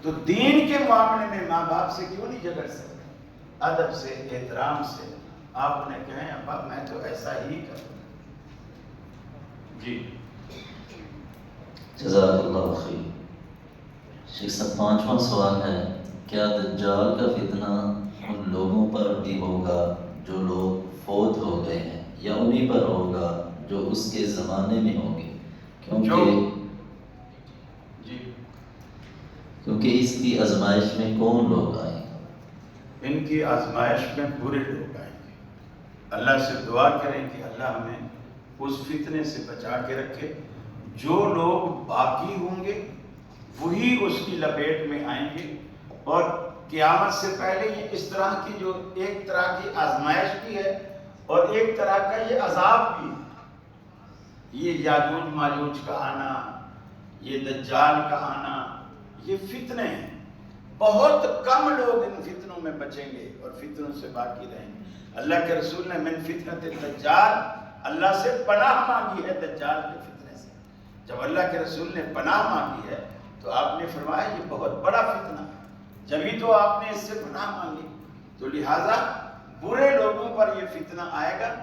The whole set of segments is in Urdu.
تو دین کے معاملے میں ماں باپ سے کیوں نہیں جھگڑ سکتے؟ ادب سے، احترام سے آپ نے کہیں ابا میں تو ایسا ہی کروں. جی جزاک اللہ خیر. شیخ صاحب 5واں سوال ہے، کیا دجال کا فتنہ ان لوگوں پر بھی ہوگا جو لوگ فوت ہو گئے ہیں، یا انہی پر ہوگا جو اس کے زمانے میں ہوں گے؟ کیونکہ اس کی آزمائش میں کون لوگ آئیں گے؟ ان کی آزمائش میں برے لوگ آئیں گے. اللہ سے دعا کریں کہ اللہ ہمیں اس فتنے سے بچا کے رکھے. جو لوگ باقی ہوں گے وہی اس کی لپیٹ میں آئیں گے. اور قیامت سے پہلے یہ اس طرح کی جو ایک طرح کی آزمائش بھی ہے اور ایک طرح کا یہ عذاب بھی ہے. یہ یاجوج ماجوج کا آنا، یہ دجال کا آنا، یہ فتنے ہیں. بہت کم لوگ ان فتنوں میں بچیں گے اور فتنوں سے باقی رہیں گے. اللہ کے رسول نے من فتنۃ الدجال، اللہ سے پناہ مانگی ہے دجال کے فتنے سے. جب اللہ کے رسول نے پناہ مانگی ہے تو آپ نے فرمایا یہ بہت بڑا فتنہ ہے، جبھی تو آپ نے اس سے پناہ مانگی. تو لہٰذا برے لوگوں پر یہ فتنہ آئے گا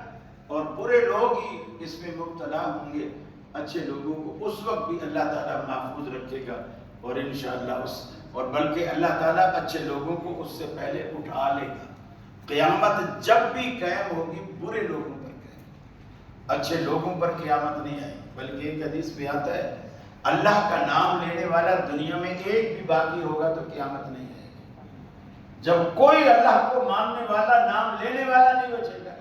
اور برے لوگ ہی اس میں مبتلا ہوں گے. اچھے لوگوں کو اس وقت بھی اللہ تعالیٰ محفوظ رکھے گا اور انشاءاللہ اور بلکہ اللہ تعالیٰ اچھے لوگوں کو اس سے پہلے اٹھا لے گا. قیامت جب بھی قائم ہوگی برے لوگوں پر قائم، اچھے لوگوں پر قیامت نہیں آئے. بلکہ ایک حدیث میں آتا ہے اللہ کا نام لینے والا دنیا میں ایک بھی باقی ہوگا تو قیامت نہیں آئے گی. جب کوئی اللہ کو ماننے والا، نام لینے والا نہیں بچے گا،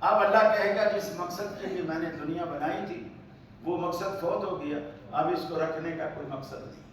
اب اللہ کہے گا جس مقصد کے لیے میں نے دنیا بنائی تھی وہ مقصد فوت ہو گیا، اب اس کو رکھنے کا کوئی مقصد نہیں.